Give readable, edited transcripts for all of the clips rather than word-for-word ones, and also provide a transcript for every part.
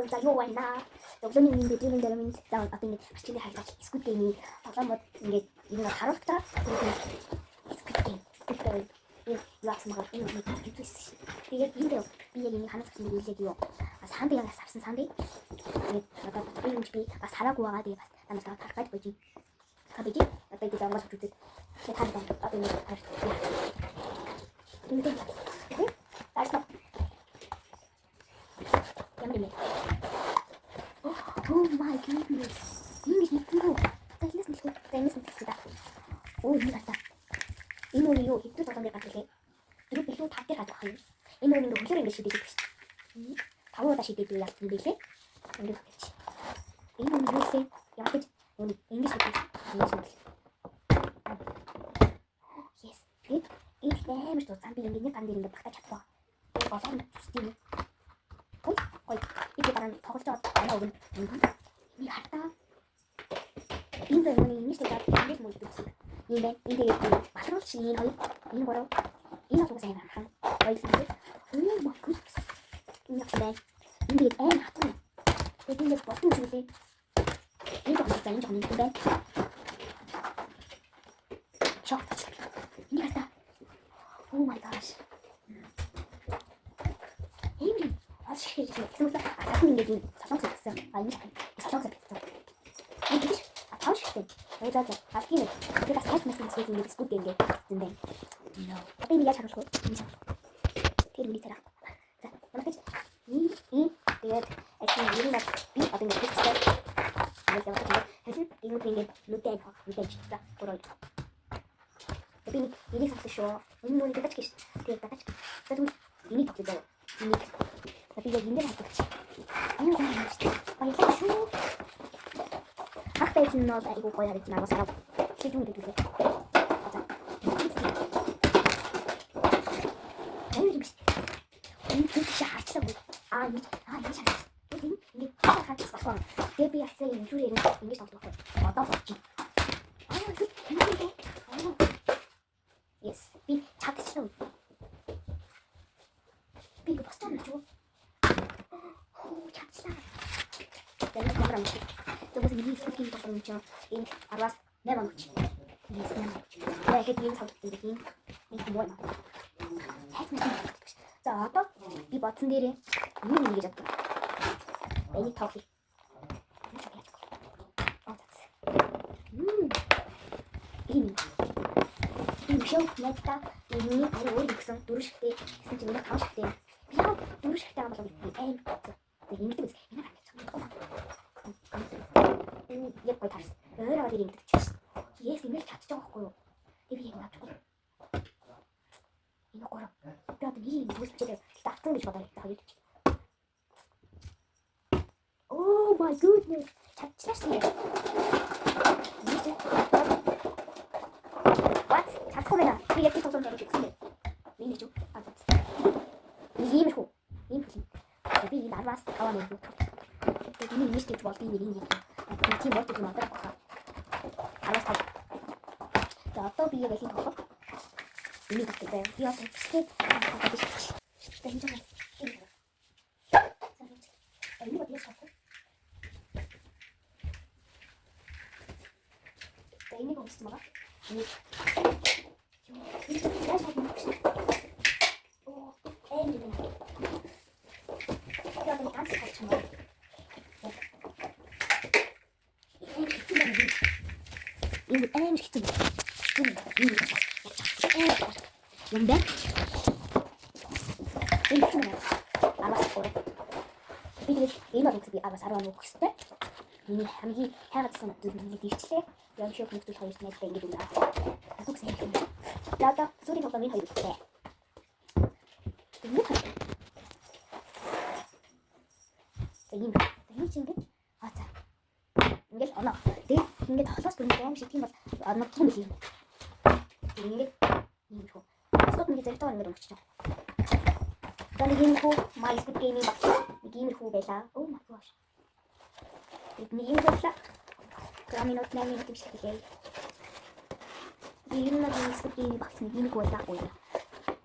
За юу байна? Өглөөний минь дэвийн дээр минь за одоо ингэ арчны хайлтаж Squid Game-ийн тоглоомод ингэ юм харуултаа Squid Game яасан байгаа юм хэлсэн. Тэгээд энд би яг энэ ханаас гэсэн зүйлийг юу бас хандыгаас авсан санд. Тэгээд одоо би юм би бас хараагүй байгаа. Тэгээд бас намайг харах гэж бодчих. Хабиж одоо ингэ амгаж үзээд тэгээд хандаа одоо ингэ харах. Ингээд таашна. Ямдэ. Oh my goodness. Ингэж нэггүй. Зайлнаас нэлгүй. Зайлнаас нэлгүй та. Оо энэ гата. Энэ үе юу хэвдэл болгоом дээр гатлээ. Тэр бэлүү тав дээр гадах юм. Энэ үе ингээ хөлөөр ингээ шидэдэг гэж. Тавуудаа шидэдэг яг юм билээ. Ингээ хэлчих. Энэ үе юу вэ? Яг гэж ингээ шидэдэг. Yes. Эд нэмэр туу цан би ингээ ган дээр ингээ багтаж чадваа. Энэ болон зүстэй. Ой, 이게 바람 더울 때 나오는 이 갔다 인도 영혼이 미스터가 인데스 못 듣지 인데 마지막 시인 거의 이 뭐로 이나 동생이 한 거의 근데 뭐 그. 인데 인데 애 나도 근데 버튼 주지 이거 진짜 인정 근데 저 이 갔다 오 마이 갓 그래서 아픈 얘기 사정서 있어. 아니 사정서 있어. 이게 아파시대. 여자 아끼는 내가 사실 무슨 소리 얘기 듣고 있는 게 있는데. tapi dia harus kok bisa. Tiru di terang. 자, 그렇게 이 dia action ini 막 비 어떤 게 있어. 그래서 어떻게 해서 이거 되게 루테인 진짜 그럴. tapi ini sakit show. Ini mau kita cek. Kita cek. Terus ini tak juga. Ini tapi ya gini lah tuh. Ayo kau harus. Ayo show. Aku itu nol dari kau yang ada di sarap. Sejauh itu juga. Ayo bisa. Ini tuh siapa sih? Ini siapa? Ini apa sih sesuatu? Dia biasa yang juri ini satu tuh. Atau apa? Ayo sih. Ini tuh. Yes. Bi cakep sih. Bi lu pasti ada tuh. Dan program itu terus ini seperti itu penulisnya ini harus memang lucu ini memang lucu ya kayak gini satu ini semua 자 아까 이 버튼들이 이미 이게 잡고 애니 터키 이미 쇼 내가 이미 아니 오리 육성 누르실 때 무슨 증명 가실 때 그냥 누르실 때 아마 저기 에이 이미 뜨면서 이거 안 돼. 얘 거의 다 했어. 여러 가지 링크 주시. 얘 이메일 다 찍어갖고요. 이게 뭐야 조금. 이거 거라. 그래도 이 모습 제대로 딱 뜨는 게 좋아다. 딱 이렇게. Oh my goodness. 잘 칠했어요. 뭐지? What? 작품에다 이게 또 좀 내려줘. 근데 이미죠. 아, 이미호. 이미호. tapi naras kawan itu. Jadi ini mesti coba pilih ini. Nanti mau tuh mana tak? Harus tahu. Jatuh biar lagi apa? Ini tak kita dia sedikit apa sih? Kita ini jangan. Ini buat dia satu. Ini kau mesti makan. Ini. Ini satu. Oh, ini. 이거는 깐스 같은 거. 이거 에임 시키는 거. 뭔데? 이거 알았어. 이게 이마 동습이 알아서 알아놓고 있을 때 이미 함기 해갔어. 눈이 뒤치래. 연시오 근육도 더 있네. 땡기 돈다. 나도 생각해. 나도 소리 더 가면 더 있을 때. ini singkat aja enggak anak deh enggak halas bener sih mas anak tuh sih ini tuh stop nih cerita orang dong sih dan ini tuh my Squid Game ini tuh beta oh my gosh ini tuh kami not nami not bisa kayak ini lagi Squid Game ini gue tak boleh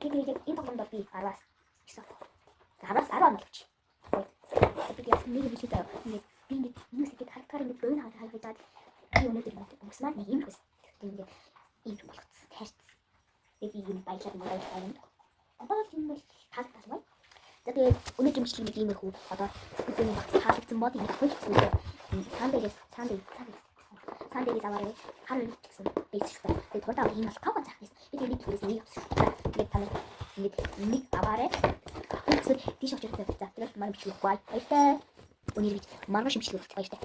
ini tapi harus bisa harus ada anak tapi би яасан нэг юм хийлээ. Ингээд би ингээд юу сэгэд харахаар ингээд бөөн хаалгадаад би өнөөдөр өмсмаа нэг юм хүс. Тэгээд ийм болгоцсон. Хайрц. Тэгээд би юм баялаад байна. Одоо юм бол таалагдсан байна. Тэгээд өнөөдөр бичлэг нэг иймэрхүү одоо бидний таалагдсан бод юм авах гэсэн. Сандээс аваарай. Хар үйл гэсэн бейс шүү дээ. Тэгээд тулдаа ийм бол тав заах гэсэн. Тэгээд нэг түрээс нэг авсан шүү дээ. Тэгээд та нар ингээд нэг аваарай. Тэгсэн тийш очиж байгаа. За тэгээд манай бичлэг бай. Баяртай. Өнөөдөр манай бичлэг баяртай.